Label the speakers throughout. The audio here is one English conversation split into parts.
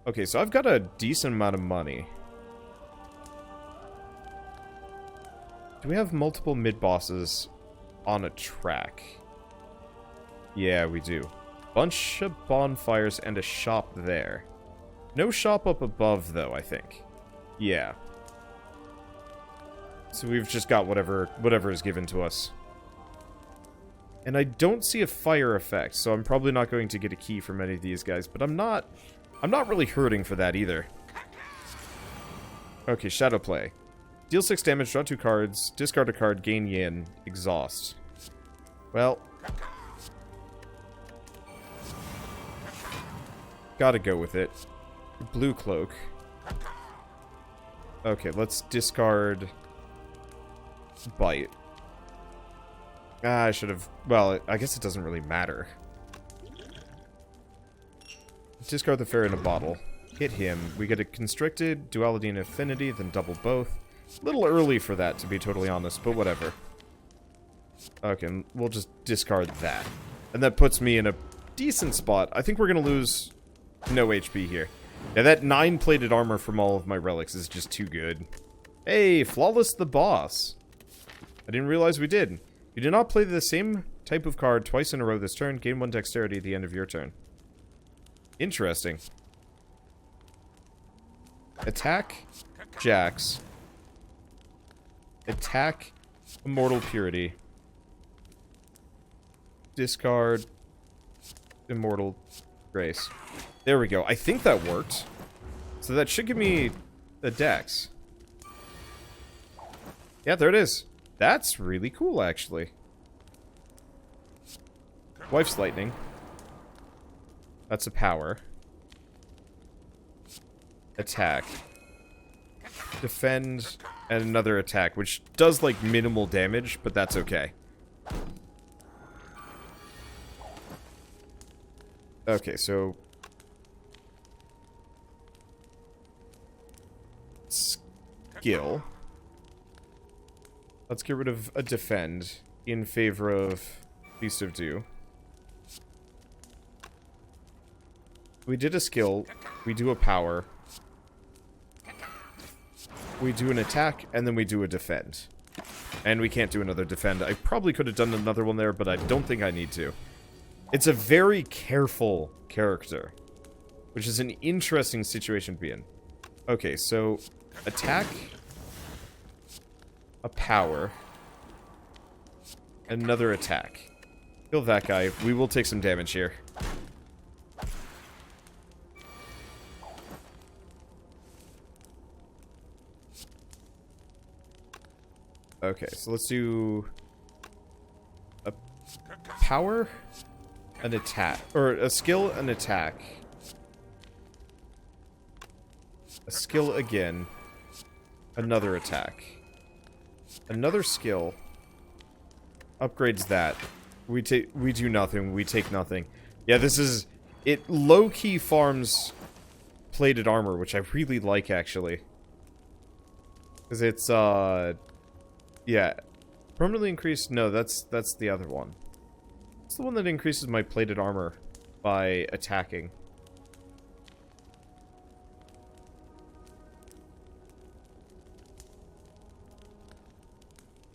Speaker 1: Okay, so I've got a decent amount of money. Do we have multiple mid-bosses on a track? Yeah, we do. Bunch of bonfires and a shop there. No shop up above, though, I think. Yeah. So we've just got whatever is given to us. And I don't see a fire effect, so I'm probably not going to get a key from any of these guys, but I'm not really hurting for that either. Okay, Shadow Play. Deal 6 damage, draw 2 cards, discard a card, gain yin, exhaust. Well, gotta go with it. Blue Cloak. Okay, let's discard Bite. I should have... Well, I guess it doesn't really matter. Discard the Fairy in a bottle. Hit him. We get a Constricted, Duality, and Affinity, then double both. A little early for that, to be totally honest, but whatever. Okay, we'll just discard that. And that puts me in a decent spot. I think we're going to lose no HP here. Yeah, that 9 plated armor from all of my relics is just too good. Hey, Flawless the boss. I didn't realize we did. You do not play the same type of card twice in a row this turn. Gain 1 dexterity at the end of your turn. Interesting. Attack Jax. Attack Immortal Purity. Discard Immortal Grace. There we go. I think that worked. So that should give me a dex. Yeah, there it is. That's really cool, actually. Wife's Lightning. That's a power. Attack. Defend, and another attack, which does, like, minimal damage, but that's okay. Okay, so... Skill. Let's get rid of a defend in favor of Beast of Dew. We did a skill, we do a power, we do an attack, and then we do a defend. And we can't do another defend. I probably could have done another one there, but I don't think I need to. It's a very careful character, which is an interesting situation to be in. Okay, so attack, a power, another attack. Kill that guy. We will take some damage here. Okay, so let's do a power, an attack, or a skill, an attack. A skill again, another attack. Another skill upgrades that. We do nothing, we take nothing. Yeah, this is... It low-key farms plated armor, which I really like, actually. Because it's, yeah. Permanently increased... No, that's the other one. It's the one that increases my plated armor by attacking.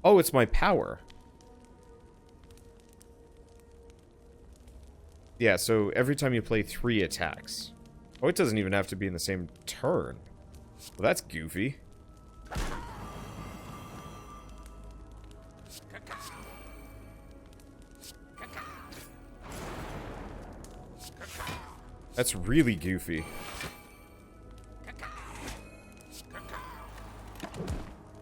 Speaker 1: Oh, it's my power. Yeah, so every time you play 3 attacks. Oh, it doesn't even have to be in the same turn. Well, that's goofy. That's really goofy.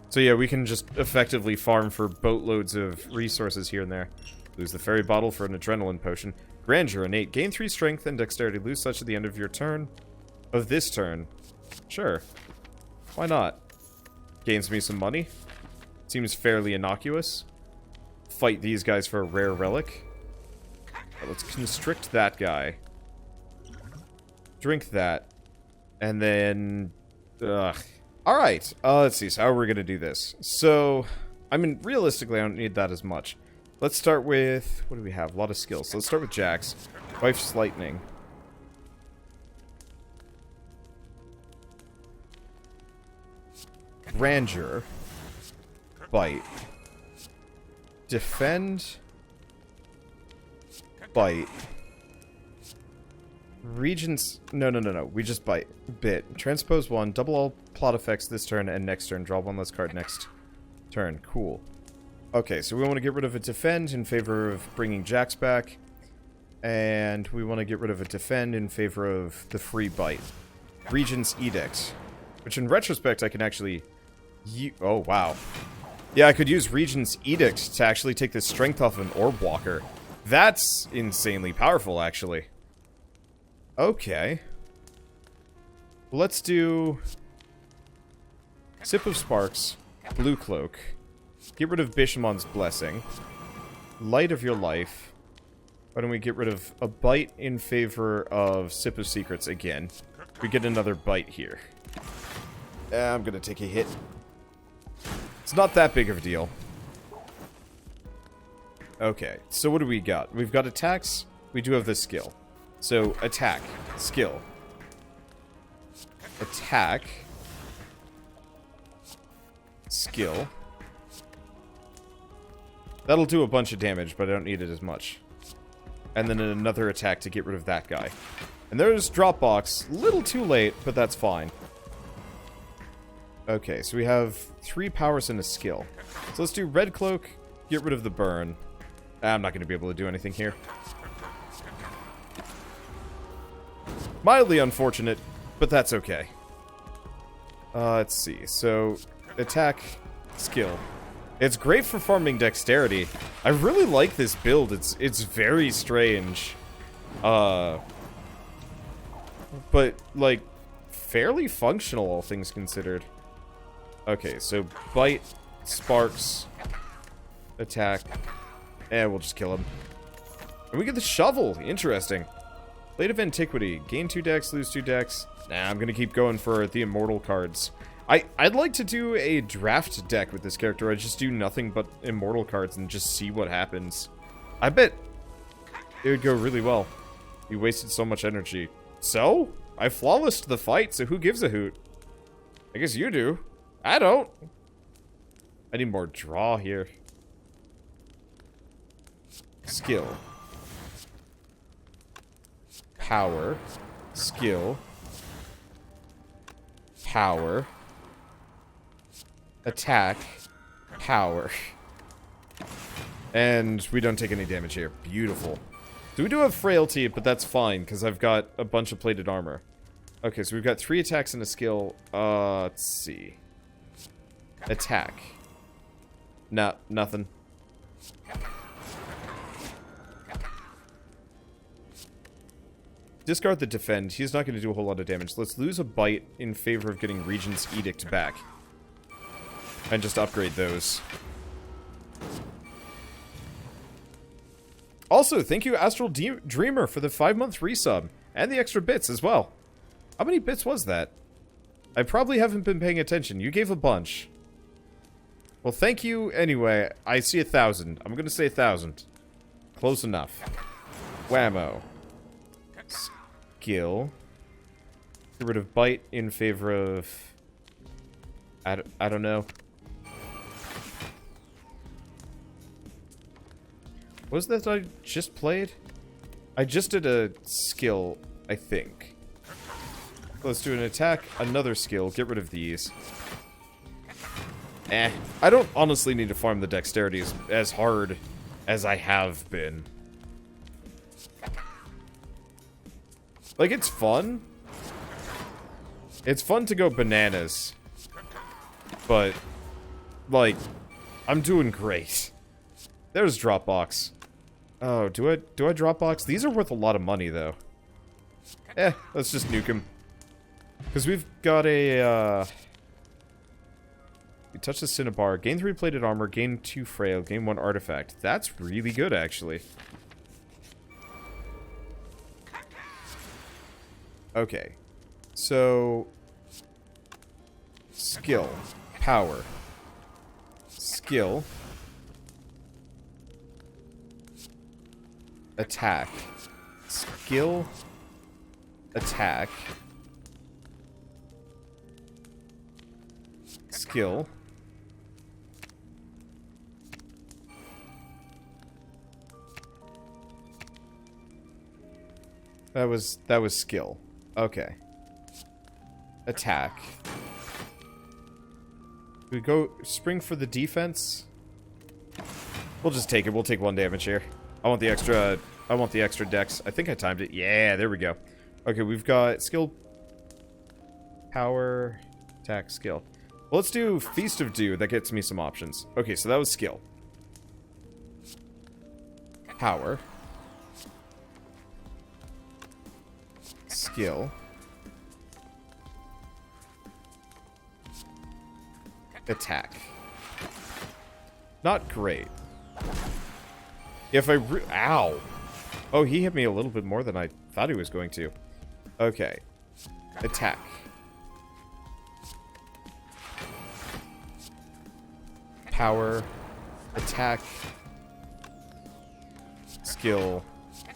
Speaker 1: So yeah, we can just effectively farm for boatloads of resources here and there. Lose the fairy bottle for an adrenaline potion. Grandeur innate. Gain 3 strength and dexterity. Lose such at the end of your turn. Of this turn. Sure. Why not? Gains me some money. Seems fairly innocuous. Fight these guys for a rare relic. Let's constrict that guy. Drink that. And then... Ugh. Alright, let's see. So how are we going to do this? So, I mean, realistically, I don't need that as much. Let's start with... What do we have? A lot of skills. So let's start with Jax. Wife's Lightning. Grandeur. Bite. Defend. Bite. Regents. No. We just bite. Bit. Transpose 1. Double all plot effects this turn and next turn. Draw one less card next turn. Cool. Okay, so we want to get rid of a defend in favor of bringing Jax back. And we want to get rid of a defend in favor of the free bite. Regent's Edict. Which in retrospect I can actually... Oh, wow. Yeah, I could use Regent's Edict to actually take the strength off of an Orb Walker. That's insanely powerful, actually. Okay. Let's do... Sip of Sparks. Blue Cloak. Get rid of Bishamon's Blessing. Light of Your Life. Why don't we get rid of a bite in favor of Sip of Secrets again? We get another bite here. I'm gonna take a hit. It's not that big of a deal. Okay, so what do we got? We've got attacks. We do have this skill. So, attack. Skill. Attack. Skill. That'll do a bunch of damage, but I don't need it as much. And then another attack to get rid of that guy. And there's Dropbox. A little too late, but that's fine. Okay, so we have 3 powers and a skill. So let's do Red Cloak, get rid of the burn. I'm not going to be able to do anything here. Mildly unfortunate, but that's okay. Let's see. So, attack, skill. It's great for farming dexterity. I really like this build. It's very strange. But, like, fairly functional, all things considered. Okay, so bite, sparks, attack, and we'll just kill him. And we get the shovel. Interesting. Blade of Antiquity. Gain 2 decks, lose 2 decks. Nah, I'm gonna keep going for the immortal cards. I'd like to do a draft deck with this character. I just do nothing but immortal cards and just see what happens. I bet it would go really well. You wasted so much energy. So? I flawlessed the fight, so who gives a hoot? I guess you do. I don't. I need more draw here. Skill. Power. Skill. Power. Attack. Power. And we don't take any damage here. Beautiful. So we do have frailty, but that's fine, because I've got a bunch of plated armor. Okay, so we've got 3 attacks and a skill. Let's see. Attack. Nah, nothing. Discard the defend. He's not going to do a whole lot of damage. Let's lose a bite in favor of getting Regent's Edict back. And just upgrade those. Also, thank you Astral Dreamer for the 5-month resub. And the extra bits as well. How many bits was that? I probably haven't been paying attention. You gave a bunch. Well, thank you anyway. I see 1,000. I'm gonna say 1,000. Close enough. Whammo. Skill. Get rid of bite in favor of... I don't know. What was that I just played? I just did a skill, I think. Let's do an attack, another skill, get rid of these. I don't honestly need to farm the dexterity as hard as I have been. Like, it's fun. It's fun to go bananas. But, like, I'm doing great. There's Dropbox. Oh, do I Dropbox? These are worth a lot of money, though. Let's just nuke him. Because we've got a, You touch the Cinnabar, gain 3 plated armor, gain 2 frail, gain 1 artifact. That's really good, actually. Okay. So... Skill. Power. Skill. Attack. Skill. Attack. Skill. That was skill. Okay. Attack. We go spring for the defense. We'll just take it. We'll take 1 damage here. I want the extra dex. I think I timed it. Yeah, there we go. Okay, we've got skill, power, attack, skill. Well, let's do Feast of Dew. That gets me some options. Okay, so that was skill. Power. Skill. Attack. Not great. If I ow. Oh, he hit me a little bit more than I thought he was going to. Okay. Attack. Power. Attack. Skill.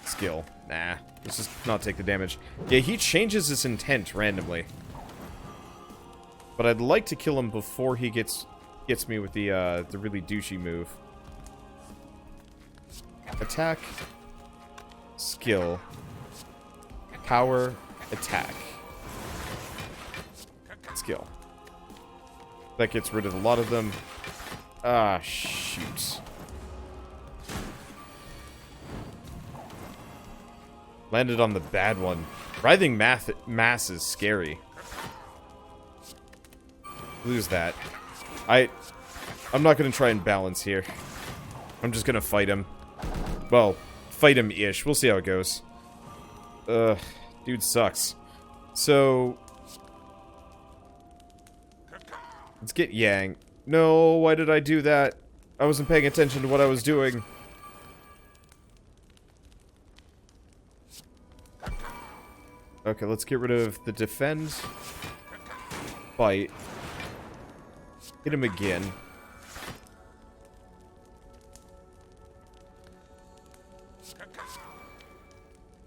Speaker 1: Skill. Nah. Let's just not take the damage. Yeah, he changes his intent randomly. But I'd like to kill him before he gets me with the really douchey move. Attack. Skill. Power. Attack. Skill. That gets rid of a lot of them. Ah, shoot. Landed on the bad one. Writhing mass is scary. Lose that. I'm not going to try and balance here. I'm just going to fight him. Well, fight him-ish. We'll see how it goes. Dude sucks. So... let's get Yang. No, why did I do that? I wasn't paying attention to what I was doing. Okay, let's get rid of the defend. Fight. Hit him again.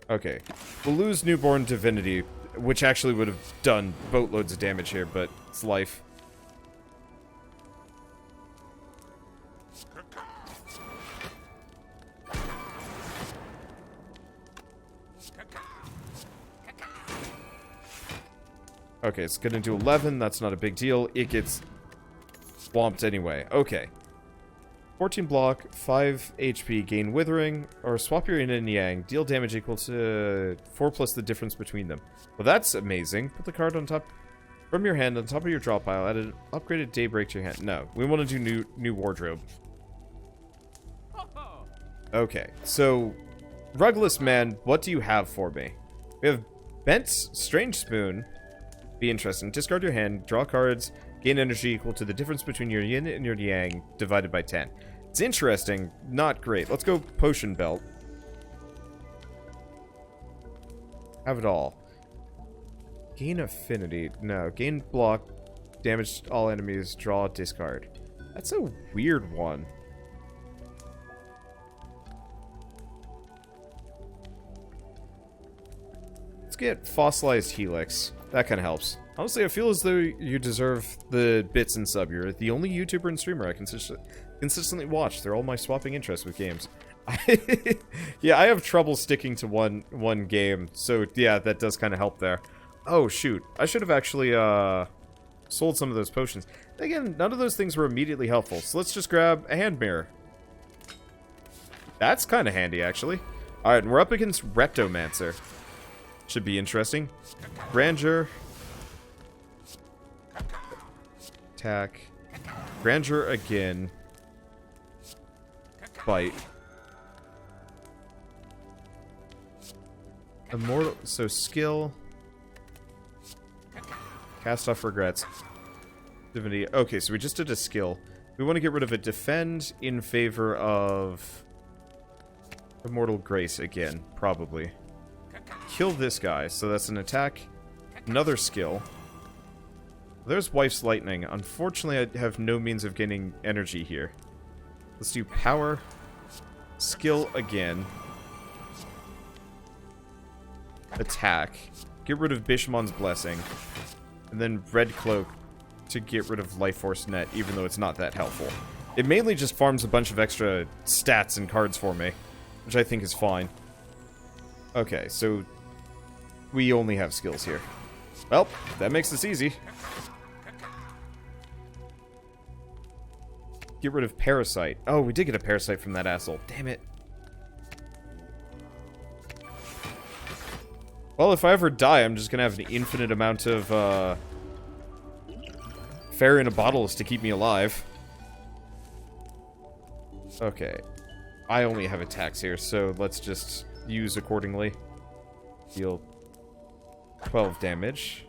Speaker 1: Okay. We'll lose Newborn Divinity, which actually would have done boatloads of damage here, but it's life. Okay, it's gonna do 11. That's not a big deal. It gets swamped anyway. Okay. 14 block, 5 HP, gain Withering, or swap your yin and yang. Deal damage equal to 4 plus the difference between them. Well, that's amazing. Put the card on top from your hand on top of your draw pile. Add an upgraded Daybreak to your hand. No, we want to do new wardrobe. Okay, so Rugless Man, what do you have for me? We have Bent's Strange Spoon. Be interesting. Discard your hand, draw cards, gain energy equal to the difference between your yin and your yang divided by 10. It's interesting, not great. Let's go Potion Belt. Have it all. Gain affinity. No. Gain block, damage all enemies, draw, discard. That's a weird one. Let's get Fossilized Helix. That kind of helps. Honestly, I feel as though you deserve the bits and sub. You're the only YouTuber and streamer I consistently watch. They're all my swapping interests with games. Yeah, I have trouble sticking to one game, so yeah, that does kind of help there. Oh, shoot. I should have actually sold some of those potions. Again, none of those things were immediately helpful, so let's just grab a hand mirror. That's kind of handy, actually. Alright, and we're up against Reptomancer. Should be interesting. Grandeur. Attack. Grandeur again. Bite. Immortal. So skill. Cast off regrets. Divinity. Okay, so we just did a skill. We want to get rid of a defend in favor of Immortal Grace again, probably. Kill this guy, so that's an attack. Another skill. There's Wife's Lightning. Unfortunately, I have no means of gaining energy here. Let's do power. Skill again. Attack. Get rid of Bishamon's Blessing. And then Red Cloak. to get rid of Life Force Net, even though it's not that helpful. It mainly just farms a bunch of extra stats and cards for me, which I think is fine. Okay, so we only have skills here. Well, that makes this easy. Get rid of Parasite. Oh, we did get a Parasite from that asshole. Damn it. Well, if I ever die, I'm just gonna have an infinite amount of, fairy in a bottles to keep me alive. Okay. I only have attacks here, so let's just use accordingly. Deal 12 damage.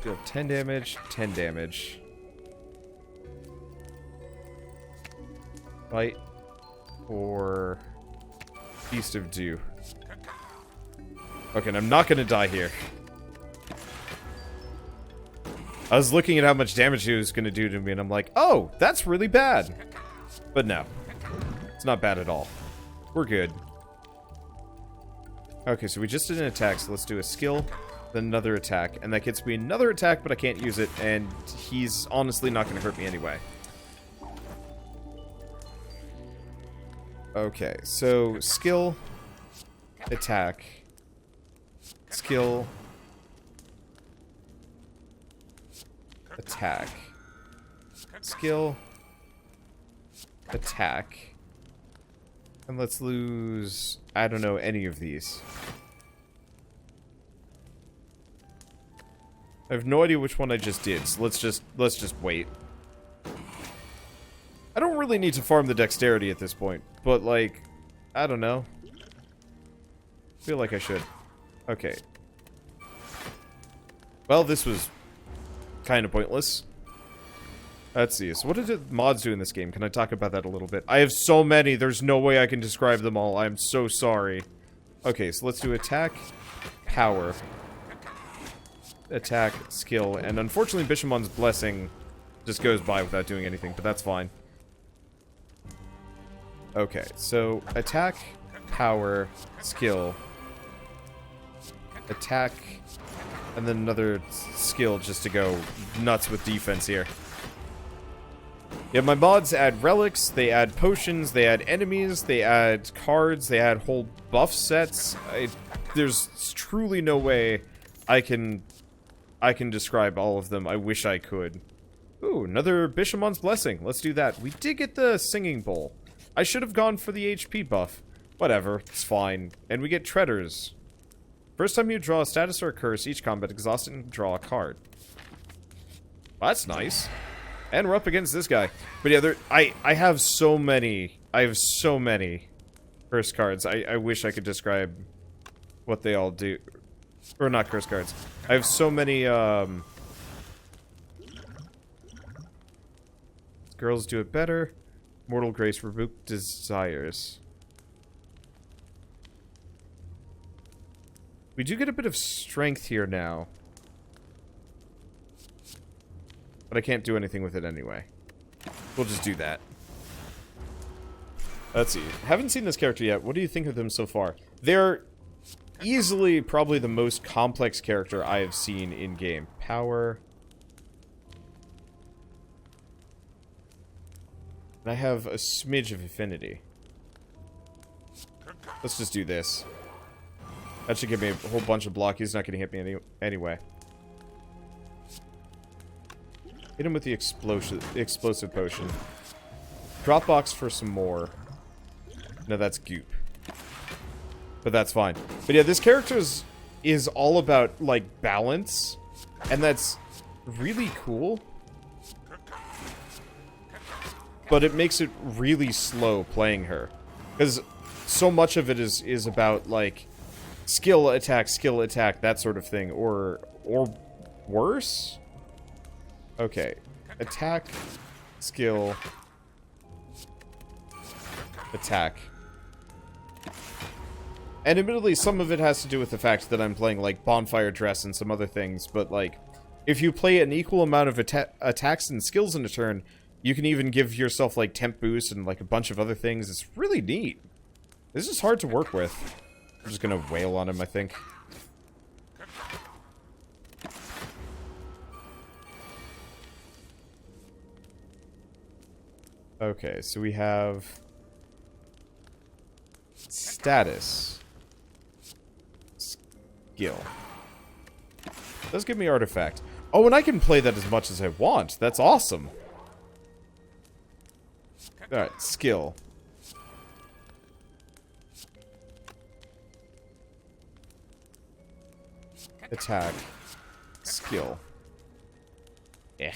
Speaker 1: Deal 10 damage, 10 damage. Fight or Feast of Dew. Okay, and I'm not gonna die here. I was looking at how much damage he was gonna do to me, and I'm like, oh, that's really bad. But no. It's not bad at all. We're good. Okay, so we just did an attack, so let's do a skill, then another attack, and that gets me another attack, but I can't use it, and he's honestly not gonna hurt me anyway. Okay, so skill, attack, skill, attack, skill, attack, and let's lose, I don't know, any of these. I have no idea which one I just did, so let's just wait. I don't really need to farm the dexterity at this point, but, like, I don't know. Feel like I should. Okay. Well, this was kind of pointless. Let's see. So what did the mods do in this game? Can I talk about that a little bit? I have so many. There's no way I can describe them all. I'm so sorry. Okay, so let's do attack, power, attack, skill, and unfortunately Bishamon's Blessing just goes by without doing anything, but that's fine. Okay, so attack, power, skill, attack, and then another skill just to go nuts with defense here. Yeah, my mods add relics, they add potions, they add enemies, they add cards, they add whole buff sets. There's truly no way I can describe all of them. I wish I could. Ooh, another Bishamon's Blessing. Let's do that. We did get the Singing Bowl. I should have gone for the HP buff. Whatever, it's fine. And we get Treaders. First time you draw a status or a curse, each combat exhaust and draw a card. Well, that's nice. And we're up against this guy. But yeah, I have so many. I have so many curse cards. I wish I could describe what they all do. Or not curse cards. I have so many, Girls Do It Better. Mortal Grace, Rebuke Desires. We do get a bit of strength here now. But I can't do anything with it anyway. We'll just do that. Let's see. Haven't seen this character yet. What do you think of them so far? They're easily probably the most complex character I have seen in-game. Power. And I have a smidge of affinity. Let's just do this. That should give me a whole bunch of block. He's not going to hit me anyway. Hit him with the explosive potion. Dropbox for some more. No, that's goop. But that's fine. But yeah, this character is all about, like, balance. And that's really cool. But it makes it really slow playing her. Because so much of it is about, like, skill, attack, that sort of thing. Or worse? Okay. Attack, skill, attack. And admittedly, some of it has to do with the fact that I'm playing, like, Bonfire Dress and some other things, but, like, if you play an equal amount of attacks and skills in a turn, you can even give yourself, like, temp boost and, like, a bunch of other things. It's really neat. This is hard to work with. I'm just gonna wail on him, I think. Okay, so we have status. Skill. Does give me artifact. Oh, and I can play that as much as I want. That's awesome. Alright, skill. Attack. Skill. Eh.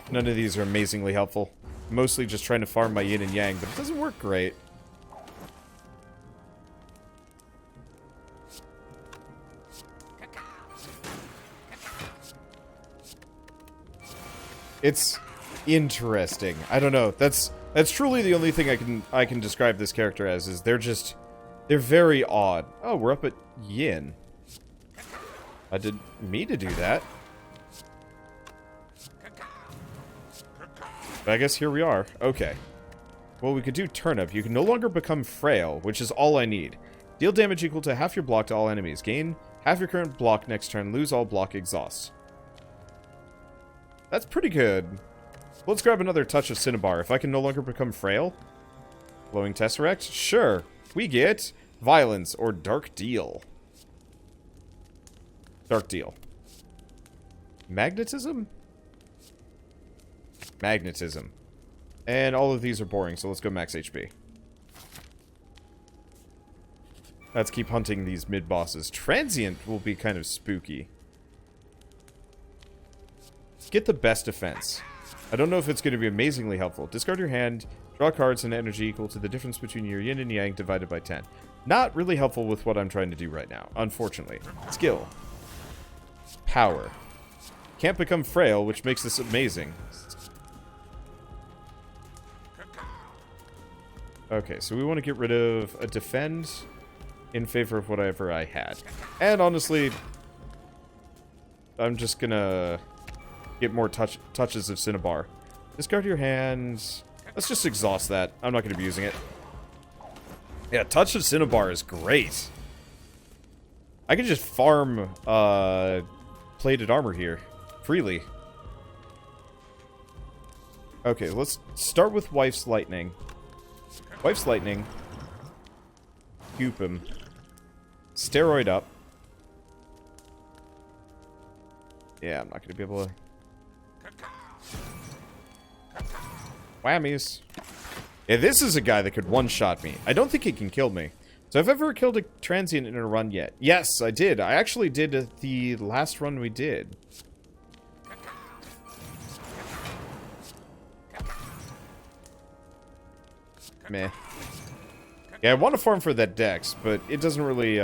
Speaker 1: None of these are amazingly helpful. Mostly just trying to farm my yin and yang, but it doesn't work great. It's interesting. I don't know. That's truly the only thing I can describe this character as, is they're very odd. Oh, we're up at yin. I didn't mean to do that. But I guess here we are. Okay. Well, we could do turnip. You can no longer become frail, which is all I need. Deal damage equal to half your block to all enemies. Gain half your current block next turn. Lose all block exhaust. That's pretty good. Let's grab another touch of Cinnabar. If I can no longer become frail. Glowing Tesseract? Sure. We get Violence or Dark Deal. Dark Deal. Magnetism? Magnetism. And all of these are boring, so let's go max HP. Let's keep hunting these mid-bosses. Transient will be kind of spooky. Get the best defense. I don't know if it's going to be amazingly helpful. Discard your hand, draw cards and energy equal to the difference between your yin and yang divided by 10. Not really helpful with what I'm trying to do right now, unfortunately. Skill. Power. Can't become frail, which makes this amazing. Okay, so we want to get rid of a defend in favor of whatever I had. And honestly, I'm just gonna get more touches of Cinnabar. Discard your hands. Let's just exhaust that. I'm not going to be using it. Yeah, touch of Cinnabar is great. I can just farm plated armor here freely. Okay, let's start with Wife's Lightning. Wife's Lightning. Goop him. Steroid up. Yeah, I'm not going to be able to... Whammies. Yeah, this is a guy that could one-shot me. I don't think he can kill me. So I've ever killed a transient in a run yet? Yes, I did. I actually did the last run we did. Meh. Yeah, I want to farm for that dex, but it doesn't really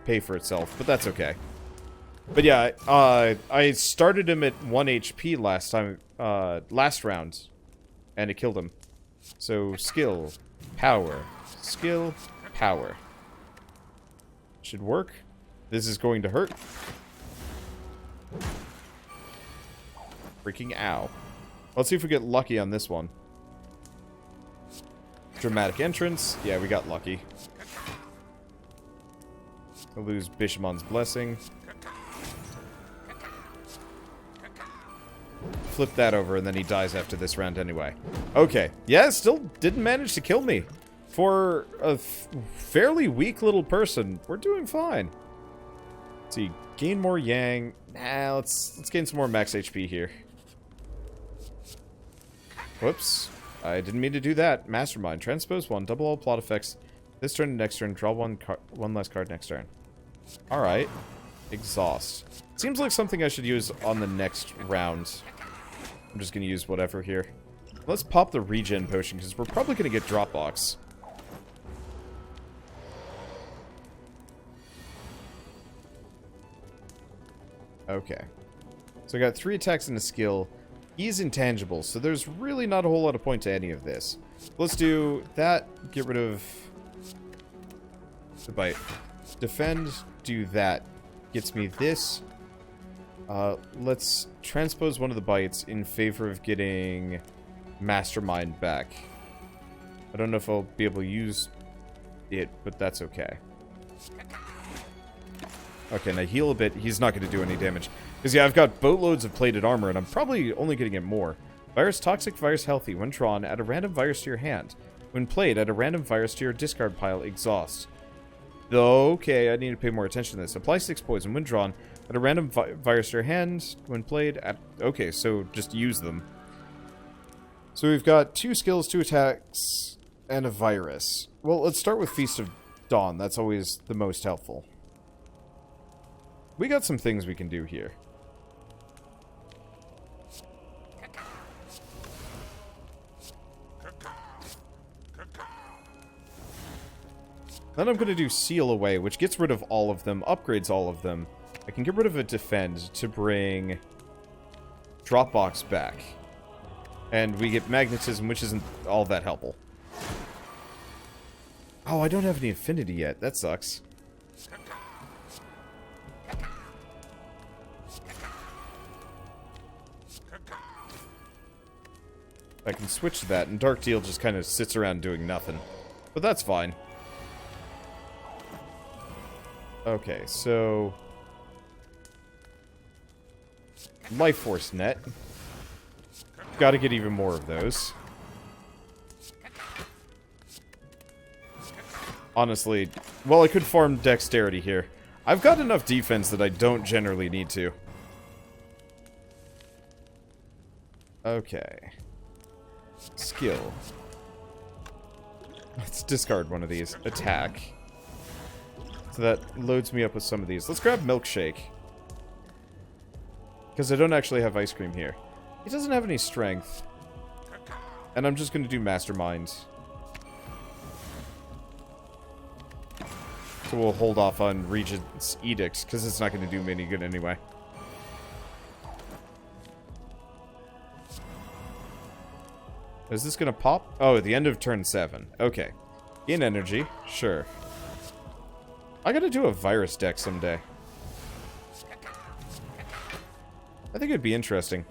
Speaker 1: pay for itself, but that's okay. But yeah, I started him at 1 HP last round, and it killed him. So, skill, power, skill, power. Should work. This is going to hurt. Freaking ow. Let's see if we get lucky on this one. Dramatic entrance. Yeah, we got lucky. I'll lose Bishamon's Blessing. Flip that over, and then he dies after this round anyway. Okay. Yeah, still didn't manage to kill me. For a fairly weak little person, we're doing fine. Let's see. Gain more yang. Nah, let's gain some more max HP here. Whoops. I didn't mean to do that. Mastermind. Transpose 1. Double all plot effects. This turn and next turn. Draw one less card next turn. Alright. Exhaust. Seems like something I should use on the next round. I'm just going to use whatever here. Let's pop the regen potion, because we're probably going to get Dropbox. Okay. So I got 3 attacks and a skill. He's intangible, so there's really not a whole lot of point to any of this. Let's do that. Get rid of the bite. Defend. Do that. Gets me this. Let's transpose one of the bites in favor of getting Mastermind back. I don't know if I'll be able to use it, but that's okay. Okay, now heal a bit. He's not going to do any damage. Because, yeah, I've got boatloads of plated armor, and I'm probably only going to get more. Virus toxic, virus healthy. When drawn, add a random virus to your hand. When played, add a random virus to your discard pile. Exhaust. Okay, I need to pay more attention to this. Apply 6 poison. When drawn, add a random virus to your hand. When played, add... Okay, so just use them. So we've got 2 skills, 2 attacks, and a virus. Well, let's start with Feast of Dawn. That's always the most helpful. We got some things we can do here. Then I'm going to do Seal Away, which gets rid of all of them, upgrades all of them. I can get rid of a Defend to bring Dropbox back. And we get Magnetism, which isn't all that helpful. Oh, I don't have any Affinity yet. That sucks. I can switch to that, and Dark Deal just kind of sits around doing nothing. But that's fine. Okay, so... Life Force Net. Gotta get even more of those. Honestly, well, I could farm Dexterity here. I've got enough defense that I don't generally need to. Okay. Skill. Let's discard one of these. Attack. So that loads me up with some of these. Let's grab Milkshake. Because I don't actually have Ice Cream here. He doesn't have any strength. And I'm just going to do Mastermind. So we'll hold off on Regent's Edict, because it's not going to do me any good anyway. Is this going to pop? Oh, at the end of turn 7. Okay. Gain energy. Sure. I gotta do a virus deck someday. I think it'd be interesting.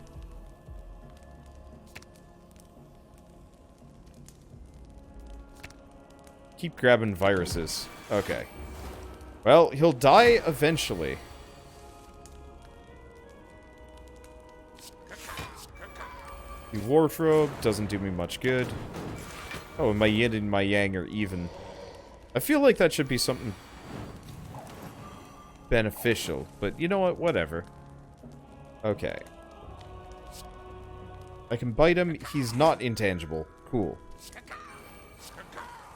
Speaker 1: Keep grabbing viruses. Okay. Well, he'll die eventually. The wardrobe doesn't do me much good. Oh, and my yin and my yang are even. I feel like that should be something beneficial, but you know what? Whatever. Okay. I can bite him. He's not intangible. Cool.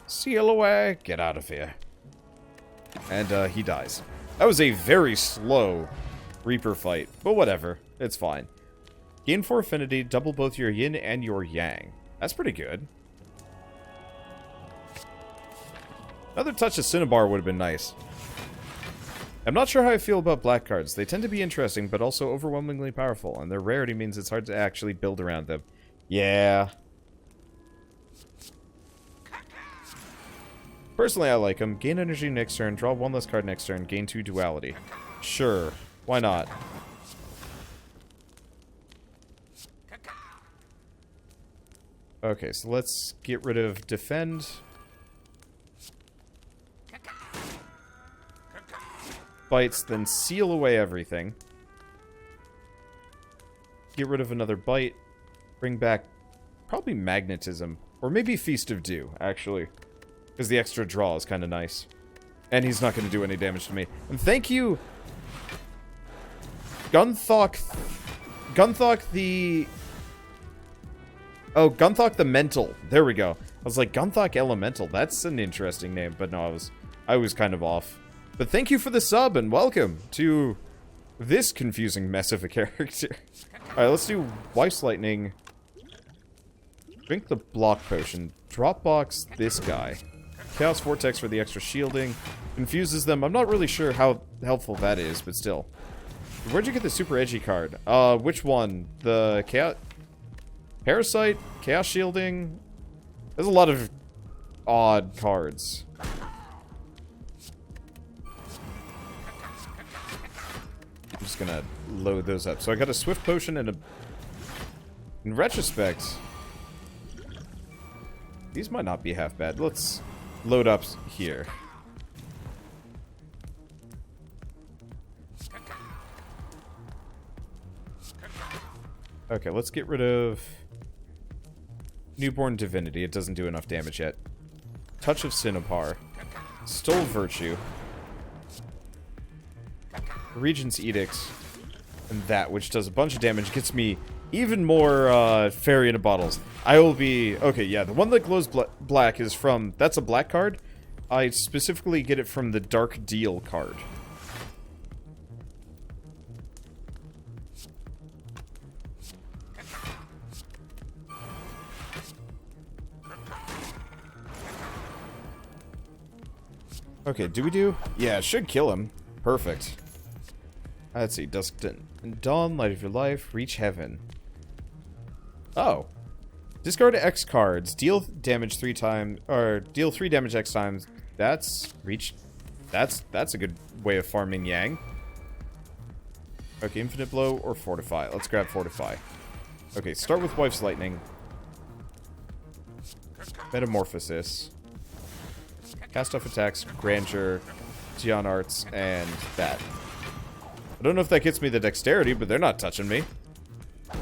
Speaker 1: Seal away. Get out of here. And he dies. That was a very slow Reaper fight, but whatever. It's fine. Gain 4 affinity, double both your yin and your yang. That's pretty good. Another touch of Cinnabar would have been nice. I'm not sure how I feel about black cards. They tend to be interesting, but also overwhelmingly powerful, and their rarity means it's hard to actually build around them. Yeah. Personally, I like them. Gain energy next turn, draw 1 less card next turn, gain 2 duality. Sure. Why not? Okay, so let's get rid of Defend. Bites, then seal away everything. Get rid of another bite. Bring back probably Magnetism. Or maybe Feast of Dew, actually. Because the extra draw is kind of nice. And he's not going to do any damage to me. And thank you, Gunthok the... Oh, Gunthok the Mental. There we go. I was like, Gunthok Elemental. That's an interesting name. But no, I was kind of off. But thank you for the sub, and welcome to this confusing mess of a character. Alright, let's do Wife's Lightning. Drink the Block Potion. Dropbox this guy. Chaos Vortex for the extra shielding. Confuses them. I'm not really sure how helpful that is, but still. Where'd you get the super edgy card? Which one? The Chaos... Parasite? Chaos Shielding? There's a lot of odd cards. I'm just gonna load those up. So I got a Swift Potion and a... In retrospect... These might not be half bad. Let's load up here. Okay, let's get rid of Newborn Divinity. It doesn't do enough damage yet. Touch of Cinnabar. Stole Virtue. Regent's Edict. And that, which does a bunch of damage, gets me even more fairy in a bottles. I will be... Okay, yeah, the one that glows black is from... That's a black card. I specifically get it from the Dark Deal card. Okay, do we do? Yeah, it should kill him. Perfect. Let's see. Dusk Dawn, Light of Your Life, Reach Heaven. Oh. Discard X cards. Deal damage 3 times, or deal 3 damage X times. That's reach. That's a good way of farming Yang. Okay, Infinite Blow or Fortify. Let's grab Fortify. Okay, start with Wife's Lightning. Metamorphosis. Cast off attacks, Grandeur, Geon Arts, and that. I don't know if that gets me the dexterity, but they're not touching me.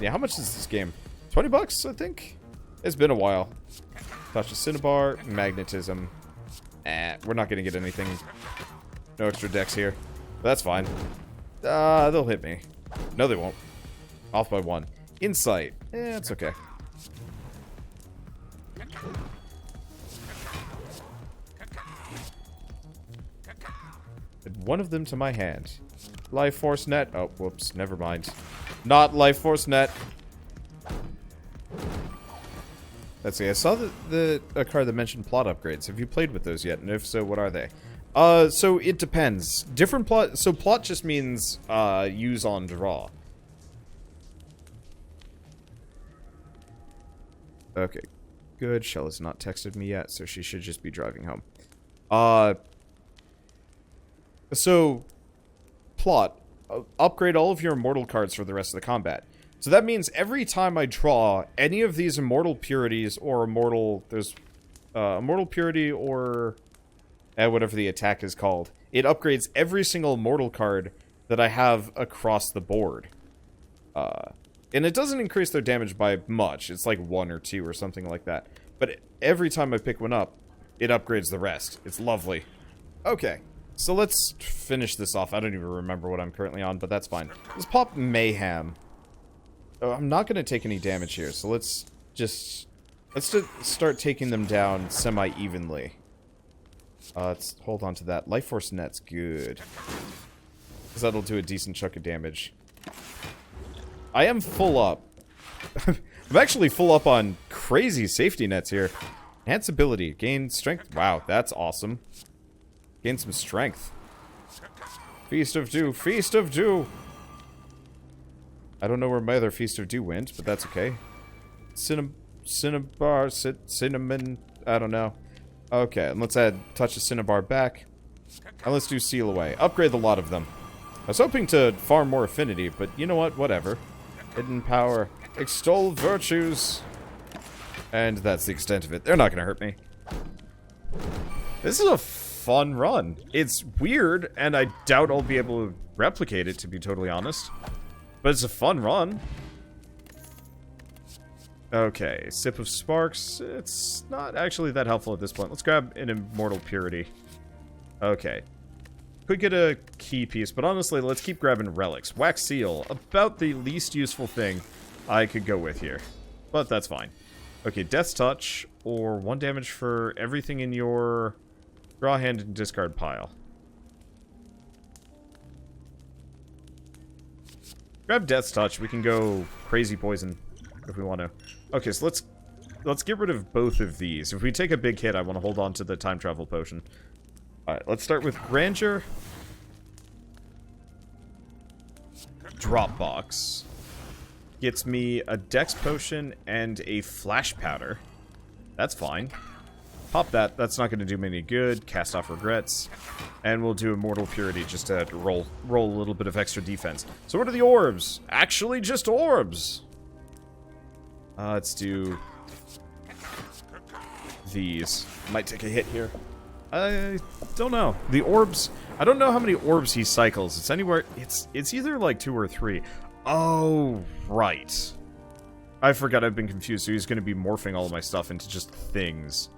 Speaker 1: Yeah, how much is this game? 20 bucks, I think? It's been a while. Touch of Cinnabar, Magnetism. We're not going to get anything. No extra dex here. But that's fine. They'll hit me. No, they won't. Off by 1. Insight. It's okay. Add one of them to my hand. Life Force Net. Oh, whoops. Never mind. Not Life Force Net. Let's see. I saw a card that mentioned plot upgrades. Have you played with those yet? And if so, what are they? So it depends. Different plot. So plot just means use on draw. Okay. Good. Shell has not texted me yet, so she should just be driving home. So plot. Upgrade all of your immortal cards for the rest of the combat. So that means every time I draw any of these immortal purities or immortal... There's immortal purity or... whatever the attack is called. It upgrades every single immortal card that I have across the board. And it doesn't increase their damage by much. It's like 1 or 2 or something like that. But every time I pick one up, it upgrades the rest. It's lovely. Okay. So let's finish this off. I don't even remember what I'm currently on, but that's fine. Let's pop Mayhem. Oh, I'm not going to take any damage here, so let's just start taking them down semi-evenly. Let's hold on to that. Life Force Net's good. Because that'll do a decent chunk of damage. I am full up. I'm actually full up on crazy safety nets here. Enhance ability. Gain strength. Wow, that's awesome. Gain some strength. Feast of Dew. Feast of Dew! I don't know where my other Feast of Dew went, but that's okay. Cinnabar, cinnamon, I don't know. Okay, and let's add Touch of Cinnabar back. And let's do Seal Away. Upgrade the lot of them. I was hoping to farm more affinity, but you know what? Whatever. Hidden Power. Extol Virtues. And that's the extent of it. They're not going to hurt me. This is a fun run. It's weird, and I doubt I'll be able to replicate it, to be totally honest. But it's a fun run. Okay, Sip of Sparks. It's not actually that helpful at this point. Let's grab an Immortal Purity. Okay. Could get a key piece, but honestly, let's keep grabbing relics. Wax Seal. About the least useful thing I could go with here. But that's fine. Okay, Death's Touch, or 1 damage for everything in your draw hand and discard pile. Grab Death's Touch. We can go Crazy Poison if we want to. Okay, so let's get rid of both of these. If we take a big hit, I want to hold on to the Time Travel Potion. Alright, let's start with Grandeur. Dropbox. Gets me a Dex Potion and a Flash Powder. That's fine. Pop that. That's not going to do me any good. Cast Off Regrets. And we'll do Immortal Purity just to roll a little bit of extra defense. So what are the orbs? Actually, just orbs. Let's do these. Might take a hit here. I don't know. The orbs... I don't know how many orbs he cycles. It's anywhere... It's either like 2 or 3. Oh, right. I forgot I've been confused, so he's going to be morphing all of my stuff into just things.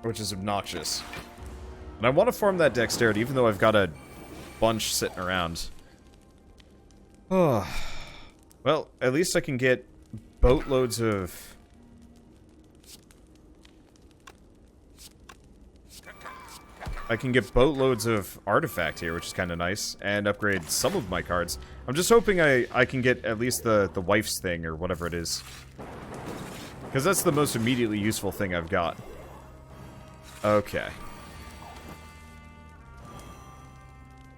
Speaker 1: Which is obnoxious. And I want to farm that dexterity, even though I've got a bunch sitting around. Oh. Well, at least I can get boatloads of... I can get boatloads of artifact here, which is kind of nice, and upgrade some of my cards. I'm just hoping I can get at least the wife's thing, or whatever it is. Because that's the most immediately useful thing I've got. Okay.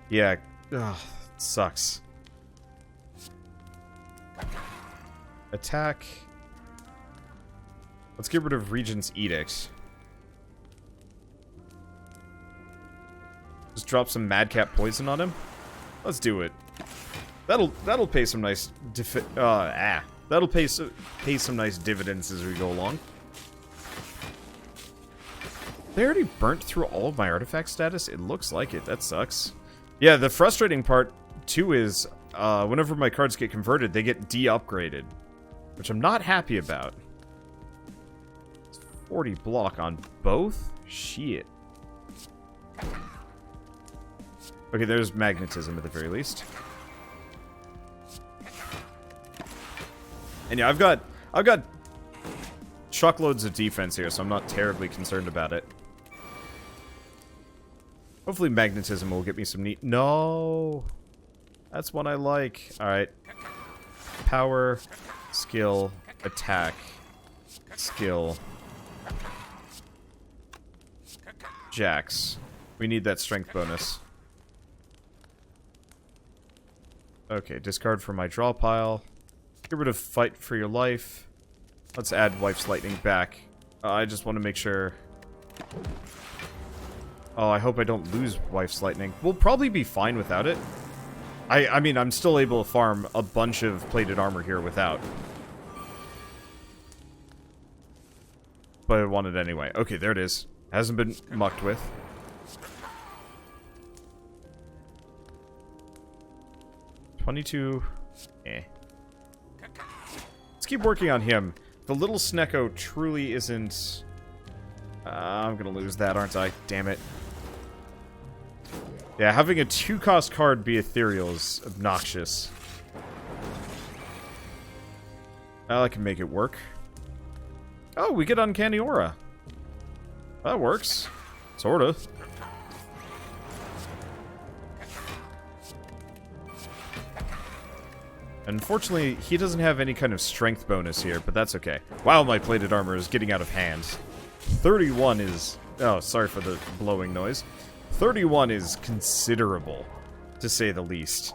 Speaker 1: Yeah. Ugh, it sucks. Attack. Let's get rid of Regent's Edict. Just drop some madcap poison on him. Let's do it. That'll pay some nice that'll pay some nice dividends as we go along. They already burnt through all of my artifact status? It looks like it. That sucks. Yeah, the frustrating part, too, is whenever my cards get converted, they get de-upgraded. Which I'm not happy about. It's 40 block on both? Shit. Okay, there's magnetism at the very least. And yeah, I've got truckloads of defense here, so I'm not terribly concerned about it. Hopefully magnetism will get me some neat... No! That's one I like. Alright. Power, skill, attack, skill. Jax. We need that strength bonus. Okay, discard from my draw pile. Get rid of fight for your life. Let's add Wife's Lightning back. I just want to make sure... Oh, I hope I don't lose Wife's Lightning. We'll probably be fine without it. I mean, I'm still able to farm a bunch of plated armor here without. But I want it anyway. Okay, there it is. Hasn't been mucked with. $22. Eh. Let's keep working on him. The little Snecko truly isn't... I'm gonna lose that, aren't I? Damn it. Yeah, having a 2-cost card be ethereal is obnoxious. Well, I can make it work. Oh, we get Uncanny Aura. That works. Sorta. Unfortunately, he doesn't have any kind of strength bonus here, but that's okay. Wow, my plated armor is getting out of hand. 31 is... Oh, sorry for the blowing noise. 31 is considerable, to say the least.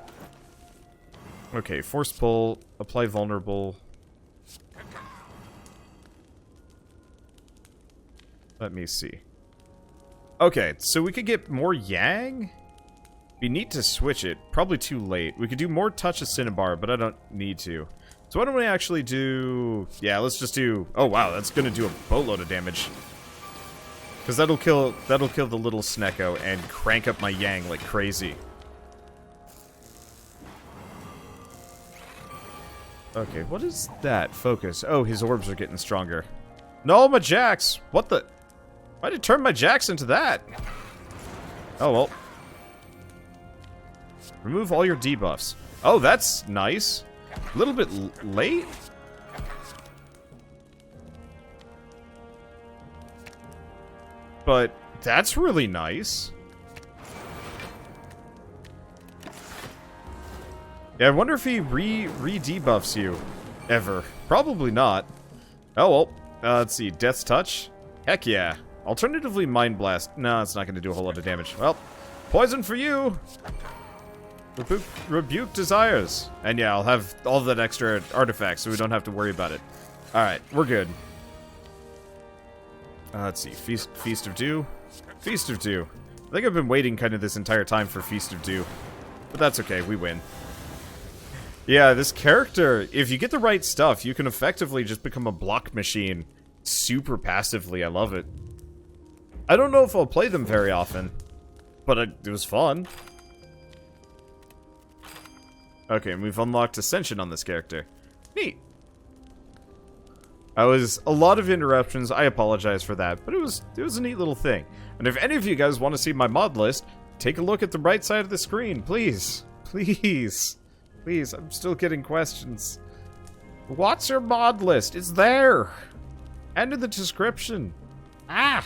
Speaker 1: Okay, force pull, apply vulnerable. Let me see. Okay, so we could get more Yang? We need to switch it. Probably too late. We could do more Touch of Cinnabar, but I don't need to. So why don't we actually do... Yeah, let's just do... Oh, wow, that's gonna do a boatload of damage. Because that'll kill the little Snecko and crank up my Yang like crazy. Okay, what is that? Focus. Oh, his orbs are getting stronger. No, my Jax! What the... Why did it turn my Jax into that? Oh, well. Remove all your debuffs. Oh, that's nice. A little bit late? But that's really nice. Yeah, I wonder if he re-debuffs you. Ever. Probably not. Oh, well. Let's see. Death's Touch? Heck yeah. Alternatively, Mind Blast. No, it's not going to do a whole lot of damage. Well, poison for you! Rebuke Desires. And yeah, I'll have all that extra artifacts, so we don't have to worry about it. Alright, we're good. Let's see. Feast of Dew. Feast of Dew. I think I've been waiting kind of this entire time for Feast of Dew. But that's okay, we win. Yeah, this character, if you get the right stuff, you can effectively just become a block machine super passively. I love it. I don't know if I'll play them very often, but it was fun. Okay, and we've unlocked Ascension on this character. Neat. A lot of interruptions. I apologize for that, but it was a neat little thing. And if any of you guys want to see my mod list, take a look at the right side of the screen, please. Please. Please, I'm still getting questions. What's your mod list? It's there. And in the description. Ah!